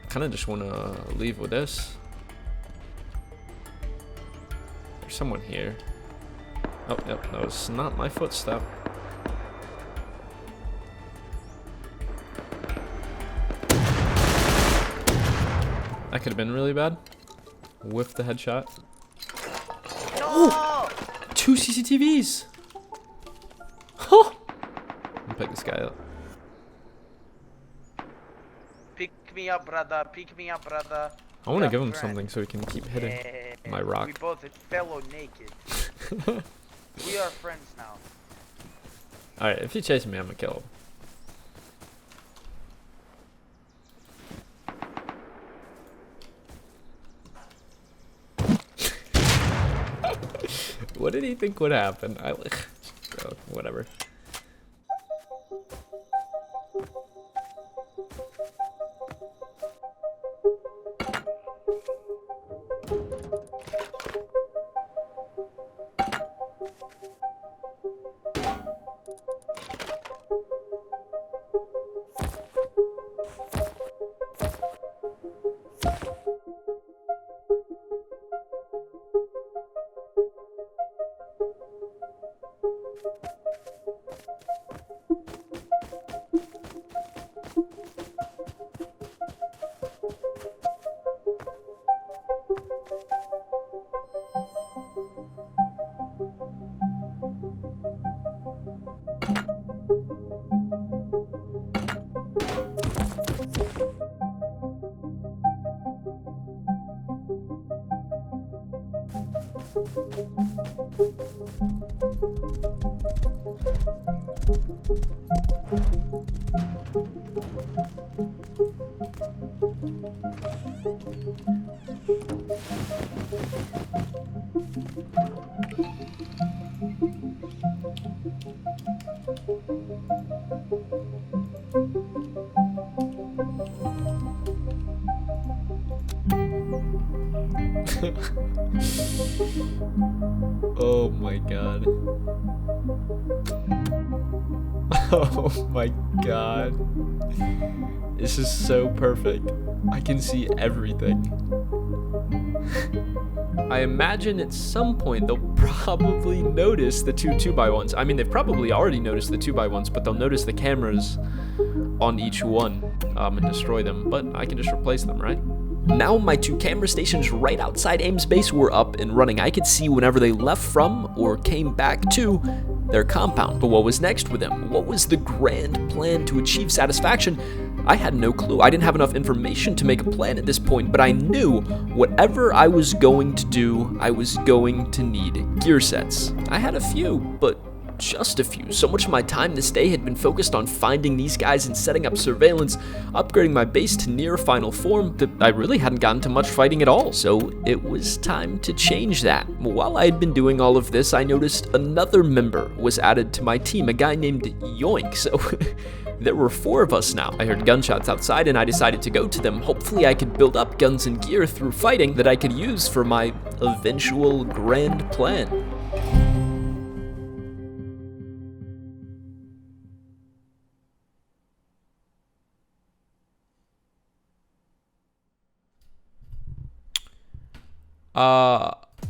Kind of just want to leave with this. There's someone here. Oh, yep, that was not my footstep. That could have been really bad. Whiffed the headshot. Oh! 2 CCTVs! Huh! I'm gonna pick this guy up. Pick me up, brother. Pick me up, brother. I want to We are give him friends. something so he can keep hitting my rock. We both fellow naked. We are friends now. Alright, if he chases me, I'm gonna kill him. What did he think would happen? Whatever. Oh my god. Oh my god. This is so perfect. I can see everything. I imagine at some point they'll probably notice the two 2x1s. I mean, they've probably already noticed the 2x1s, but they'll notice the cameras on each one and destroy them. But I can just replace them, right? Now my two camera stations right outside AIM's base were up and running. I could see whenever they left from or came back to their compound. But what was next with them? What was the grand plan to achieve satisfaction? I had no clue. I didn't have enough information to make a plan at this point, but I knew whatever I was going to do, I was going to need gear sets. I had a few, but just a few. So much of my time this day had been focused on finding these guys and setting up surveillance, upgrading my base to near final form, that I really hadn't gotten to much fighting at all. So it was time to change that. While I had been doing all of this, I noticed another member was added to my team, a guy named Yoink. So there were 4 of us now. I heard gunshots outside and I decided to go to them. Hopefully I could build up guns and gear through fighting that I could use for my eventual grand plan.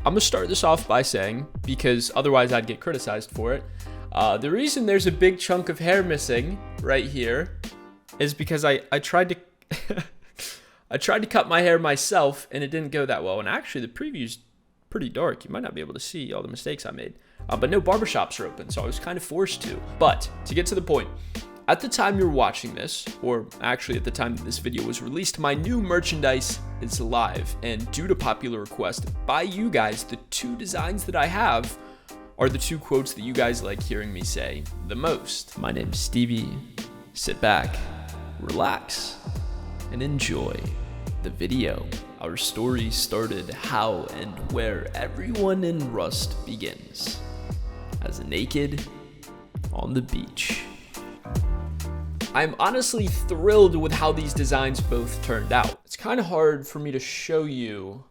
I'm gonna start this off by saying, because otherwise I'd get criticized for it, the reason there's a big chunk of hair missing right here is because I tried to I tried to cut my hair myself and it didn't go that well. And actually the preview's pretty dark. You might not be able to see all the mistakes I made. But no barbershops are open, so I was kind of forced to. But to get to the point, at the time you're watching this, or actually at the time that this video was released, my new merchandise is live. And due to popular request by you guys, the 2 designs that I have are the 2 quotes that you guys like hearing me say the most. My name's Stevie. Sit back, relax, and enjoy the video. Our story started how and where everyone in Rust begins. As a naked on the beach. I'm honestly thrilled with how these designs both turned out. It's kind of hard for me to show you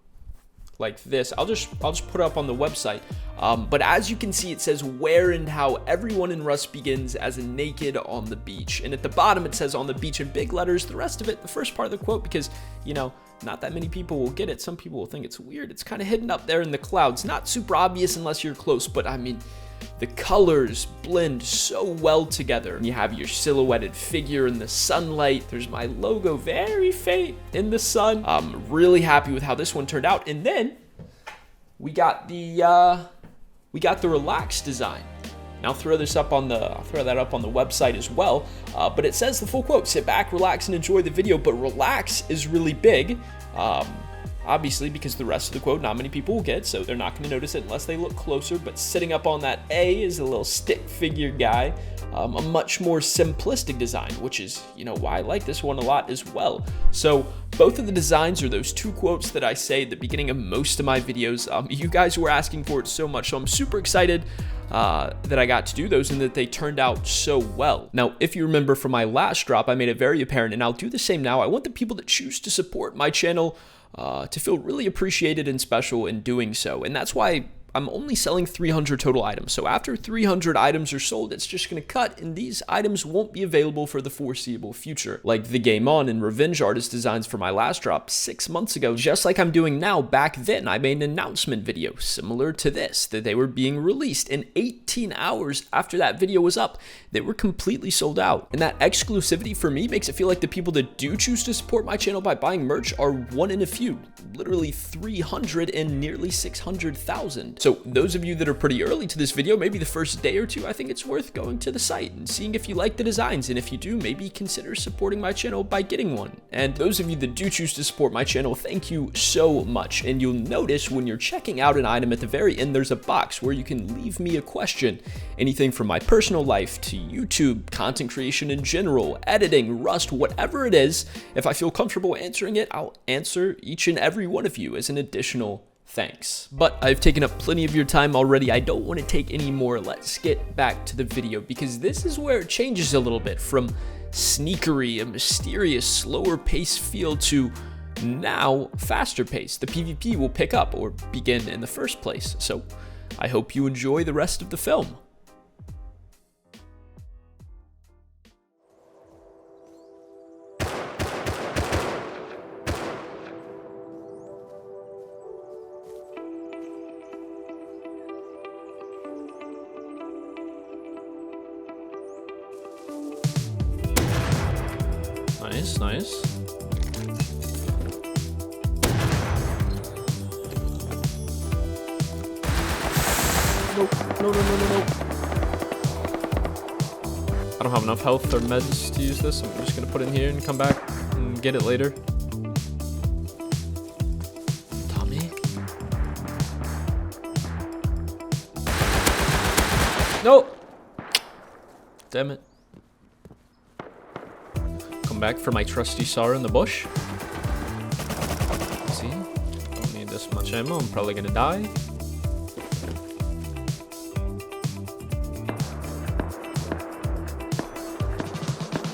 like this. I'll just put it up on the website. But as you can see, it says where and how everyone in Rust begins as a naked on the beach. And at the bottom, it says on the beach in big letters. The rest of it, the first part of the quote, because, you know, not that many people will get it. Some people will think it's weird. It's kind of hidden up there in the clouds. Not super obvious unless you're close, but I mean, the colors blend so well together. You have your silhouetted figure in the sunlight. There's my logo very faint in the sun. I'm really happy with how this one turned out. And then we got the relaxed design. And I'll throw that up on the website as well. But it says the full quote: sit back, relax, and enjoy the video. But relax is really big. Obviously, because the rest of the quote, not many people will get, so they're not going to notice it unless they look closer. But sitting up on that A is a little stick figure guy, a much more simplistic design, which is, you know, why I like this one a lot as well. So both of the designs are those 2 quotes that I say at the beginning of most of my videos. You guys were asking for it so much, so I'm super excited that I got to do those and that they turned out so well. Now, if you remember from my last drop, I made it very apparent, and I'll do the same now. I want the people that choose to support my channel to feel really appreciated and special in doing so. And that's why I'm only selling 300 total items. So after 300 items are sold, it's just going to cut, and these items won't be available for the foreseeable future. Like the Game On and Revenge Artist designs for my last drop 6 months ago, just like I'm doing now. Back then, I made an announcement video similar to this, that they were being released. And 18 hours after that video was up, they were completely sold out. And that exclusivity for me makes it feel like the people that do choose to support my channel by buying merch are one in a few. Literally 300 and nearly 600,000. So those of you that are pretty early to this video, maybe the first day or two, I think it's worth going to the site and seeing if you like the designs, and if you do, maybe consider supporting my channel by getting one. And those of you that do choose to support my channel, thank you so much. And you'll notice when you're checking out an item at the very end, there's a box where you can leave me a question. Anything from my personal life to YouTube, content creation in general, editing, Rust, whatever it is, if I feel comfortable answering it, I'll answer each and every one of you as an additional thanks. But I've taken up plenty of your time already. I don't want to take any more. Let's get back to the video, because this is where it changes a little bit from sneakery, a mysterious, slower pace feel, to now faster pace. The PvP will pick up or begin in the first place. So I hope you enjoy the rest of the film. Nice, nice. Nope, no. I don't have enough health or meds to use this. I'm just gonna put it in here and come back and get it later. Tommy? Nope! Damn it. Back for my trusty SAR in the bush. See? Don't need this much ammo. I'm probably gonna die.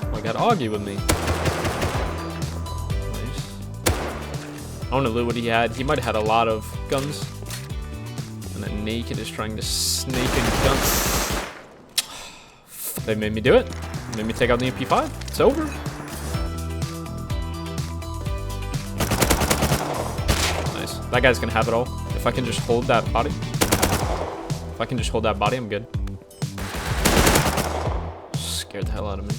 Oh, I got Augie with me. Nice. I wanna loot what he had. He might have had a lot of guns. And then Naked is trying to snake in guns. They made me do it. Made me take out the MP5. It's over. That guy's gonna have it all. If I can just hold that body. If I can just hold that body, I'm good. Scared the hell out of me.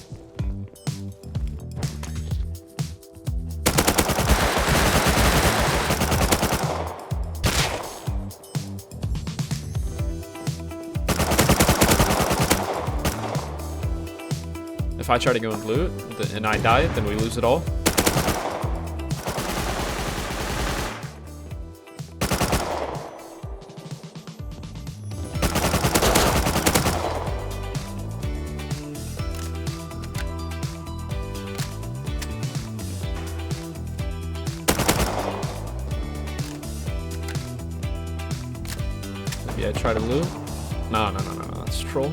If I try to go and loot and I die, then we lose it all. Maybe I try to loot. No, that's troll.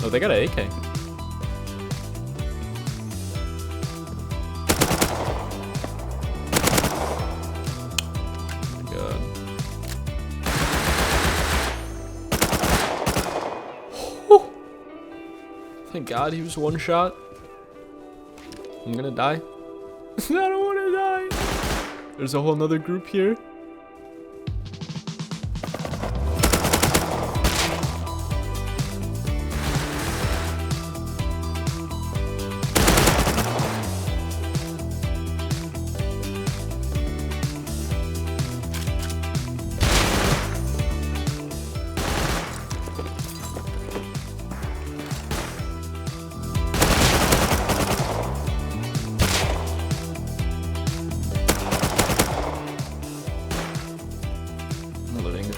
Oh, they got an AK. God. Thank God he was one shot. I'm gonna die. I don't want to die. There's a whole nother group here.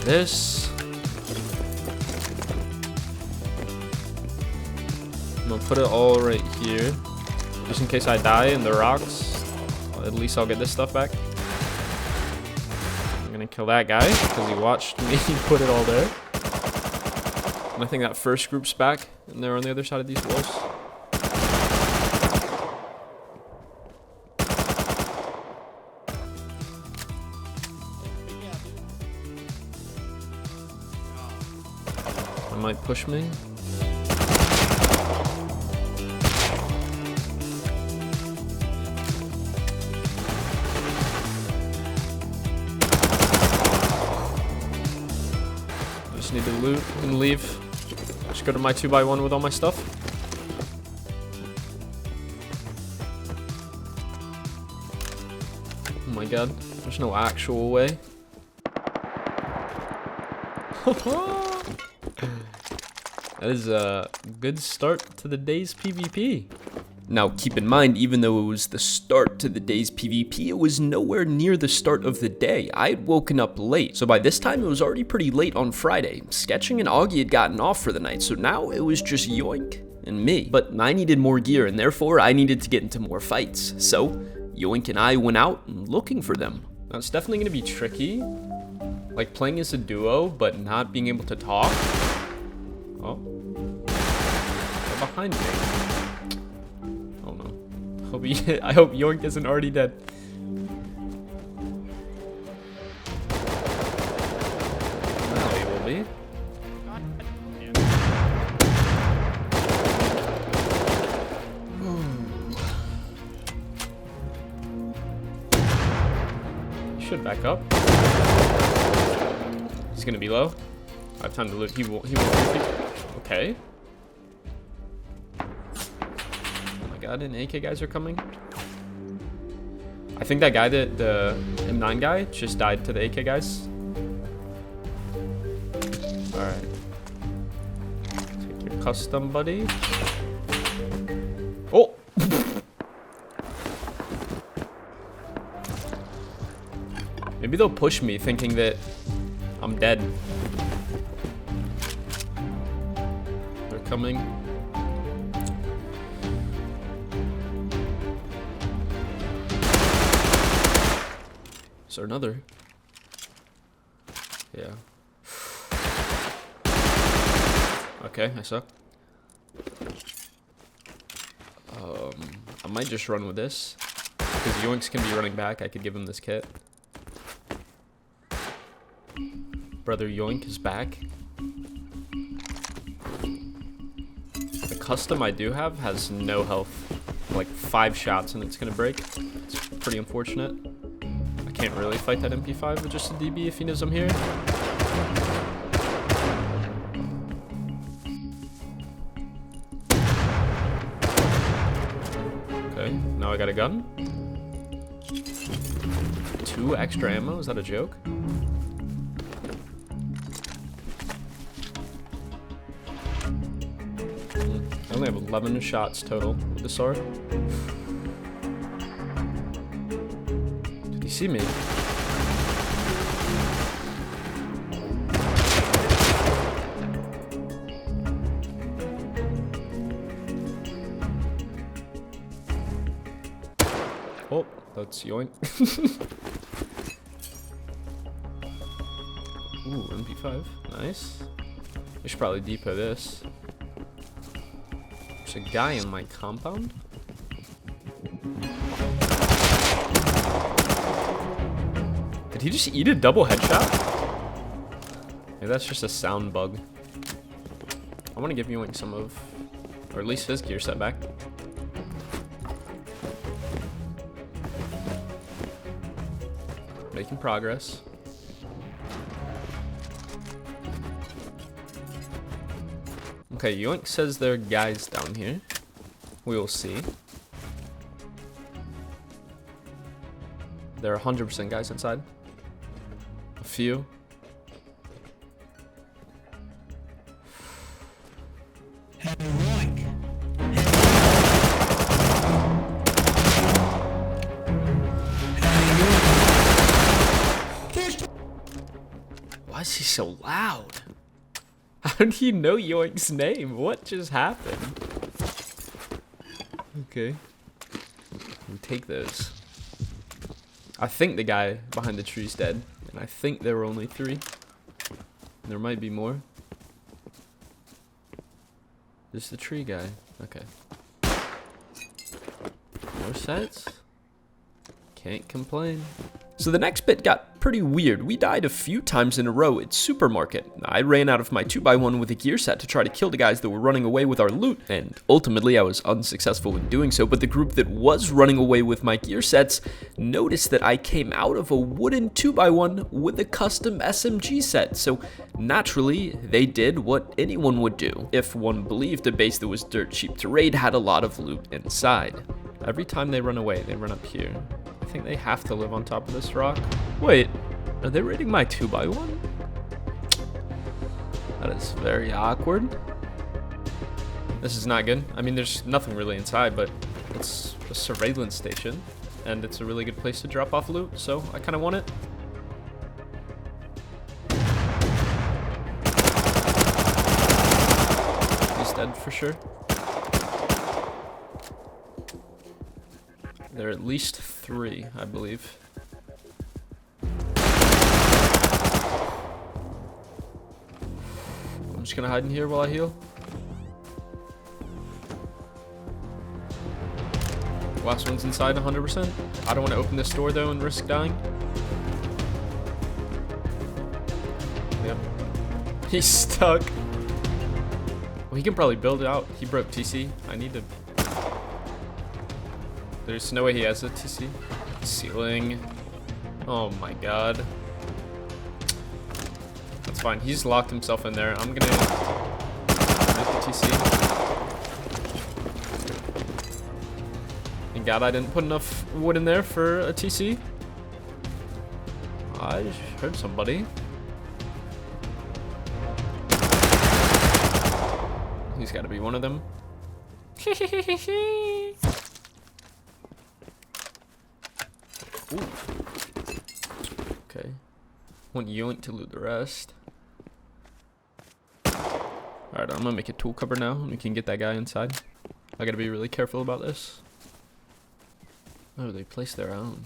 This. I'm gonna put it all right here, just in case I die in the rocks. At least I'll get this stuff back. I'm gonna kill that guy because he watched me put it all there. And I think that first group's back, and they're on the other side of these walls. Might push me. Just need to loot and leave. Just go to my 2x1 with all my stuff. Oh my god, there's no actual way. That is a good start to the day's PvP. Now, keep in mind, even though it was the start to the day's PvP, it was nowhere near the start of the day. I had woken up late, so by this time it was already pretty late on Friday. Sketching and Augie had gotten off for the night, so now it was just Yoink and me. But I needed more gear, and therefore I needed to get into more fights. So, Yoink and I went out looking for them. Now, it's definitely going to be tricky. Like playing as a duo, but not being able to talk. Oh. They're behind me. I hope Yoink isn't already dead. Now he will be. He should back up. He's gonna be low. I have time to loot. He won't. Okay. God, and AK guys are coming. I think that guy, the M9 guy, just died to the AK guys. Alright. Take your custom, buddy. Oh! Maybe they'll push me thinking that I'm dead. They're coming. Is there another? Yeah. Okay, I suck. I might just run with this. Because Yoinks can be running back, I could give him this kit. Brother Yoink is back. The custom I do have has no health. Like 5 shots and it's gonna break. It's pretty unfortunate. Can't really fight that MP5 with just a DB if he knows I'm here. Okay, now I got a gun. 2 extra ammo, is that a joke? I only have 11 shots total with the sword. You see me? Oh, that's Yoink. Ooh, MP5. Nice. I should probably depot this. There's a guy in my compound. Did he just eat a double headshot? Maybe that's just a sound bug. I want to give Yoink some of, or at least his gear set back. Making progress. Okay, Yoink says there are guys down here. We will see. There are 100% guys inside. A few. Why is he so loud? How do you know Yoink's name? What just happened? Okay. We take those. I think the guy behind the tree's dead, and I think there were only 3. There might be more. There's the tree guy. Okay. More sets? Can't complain. So the next bit got pretty weird. We died a few times in a row at Supermarket. I ran out of my 2x1 with a gear set to try to kill the guys that were running away with our loot, and ultimately I was unsuccessful in doing so, but the group that was running away with my gear sets noticed that I came out of a wooden 2x1 with a custom SMG set, so naturally they did what anyone would do if one believed a base that was dirt cheap to raid had a lot of loot inside. Every time they run away, they run up here. I think they have to live on top of this rock. Wait, are they raiding my 2x1? That is very awkward. This is not good. I mean, there's nothing really inside, but it's a surveillance station, and it's a really good place to drop off loot, so I kind of want it. He's dead for sure. There are at least 3, I believe. I'm just gonna hide in here while I heal. Last one's inside 100%. I don't want to open this door though and risk dying. Yep. He's stuck. Well, he can probably build it out. He broke TC. I need to... There's no way he has a TC. Ceiling. Oh my god. That's fine. He's locked himself in there. I'm gonna make the TC. Thank god I didn't put enough wood in there for a TC. I heard somebody. He's gotta be one of them. Ooh. Okay. Want Yoink to loot the rest. Alright, I'm gonna make a tool cupboard now and we can get that guy inside. I gotta be really careful about this. Oh, they placed their own.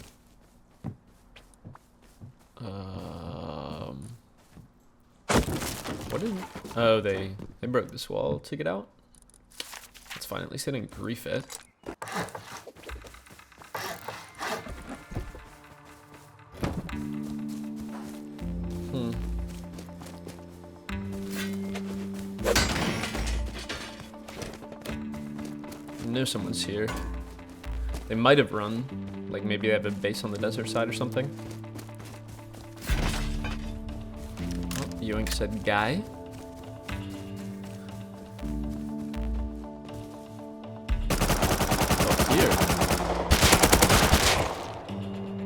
What is it? Oh, they broke this wall to get out. That's fine, at least they didn't grief it. I know someone's here. They might have run. Like maybe they have a base on the desert side or something. Oh, Yoink said guy. Oh, here.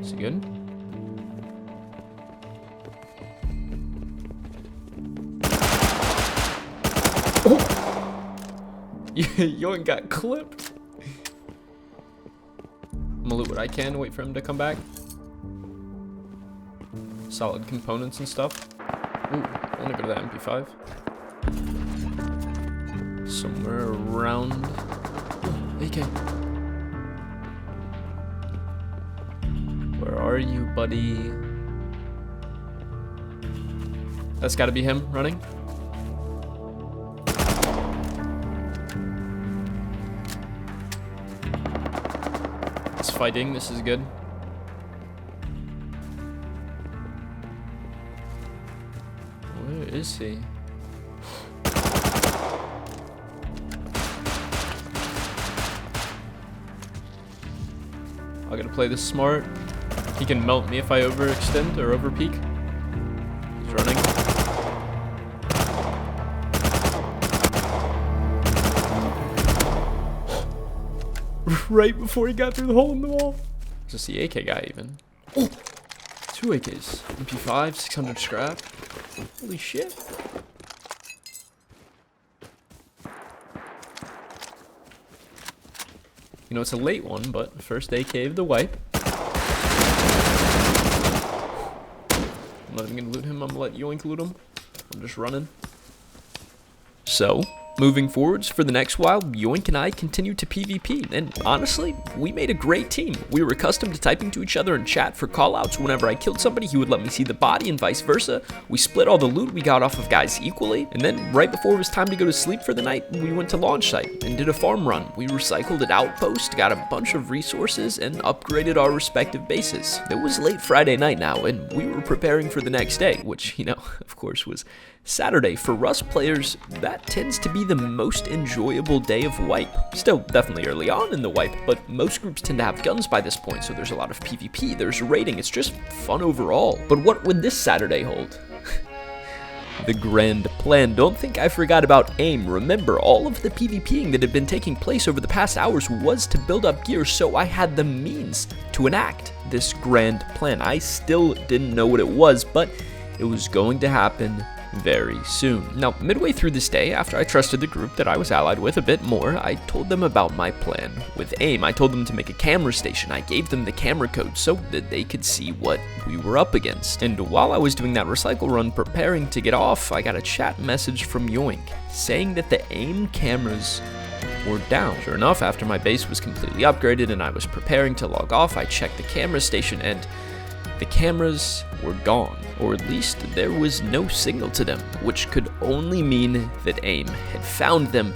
Is he good? Oh! Yoink got clipped. I'm gonna loot what I can, wait for him to come back. Solid components and stuff. Ooh, I wanna go to that MP5. Somewhere around... Ooh, AK. Where are you, buddy? That's gotta be him running. Fighting, this is good. Where is he? I gotta play this smart. He can melt me if I overextend or overpeak. He's running. Right before he got through the hole in the wall. Is this the AK guy even? Oh! 2 AKs. MP5, 600 scrap. Holy shit. You know, it's a late one, but first AK of the wipe. I'm not even gonna loot him. I'm gonna let Yoink loot him. I'm just running. So... moving forwards for the next while, Yoink and I continued to PvP, and honestly, we made a great team. We were accustomed to typing to each other in chat for callouts. Whenever I killed somebody, he would let me see the body and vice versa. We split all the loot we got off of guys equally, and then right before it was time to go to sleep for the night, we went to launch site and did a farm run. We recycled an outpost, got a bunch of resources, and upgraded our respective bases. It was late Friday night now, and we were preparing for the next day, which, you know, of course was Saturday. For Rust players, that tends to be the most enjoyable day of wipe. Still definitely early on in the wipe, but most groups tend to have guns by this point, so there's a lot of PvP, there's raiding, it's just fun overall. But what would this Saturday hold? The grand plan. Don't think I forgot about aim. Remember, all of the PvPing that had been taking place over the past hours was to build up gear, so I had the means to enact this grand plan. I still didn't know what it was, but it was going to happen very soon. Now, midway through this day, after I trusted the group that I was allied with a bit more, I told them about my plan. With AIM, I told them to make a camera station. I gave them the camera code so that they could see what we were up against. And while I was doing that recycle run preparing to get off, I got a chat message from Yoink saying that the AIM cameras were down. Sure enough, after my base was completely upgraded and I was preparing to log off, I checked the camera station and the cameras were gone, or at least there was no signal to them, which could only mean that AIM had found them,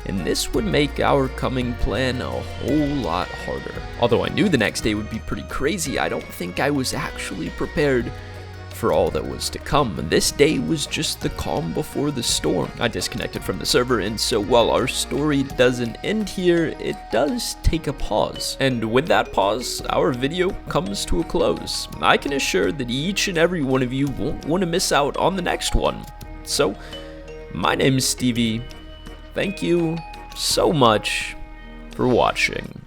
and this would make our coming plan a whole lot harder. Although I knew the next day would be pretty crazy, I don't think I was actually prepared for all that was to come. This day was just the calm before the storm. I disconnected from the server, and so while our story doesn't end here, it does take a pause. And with that pause, our video comes to a close. I can assure that each and every one of you won't want to miss out on the next one. So, my name's Stevie. Thank you so much for watching.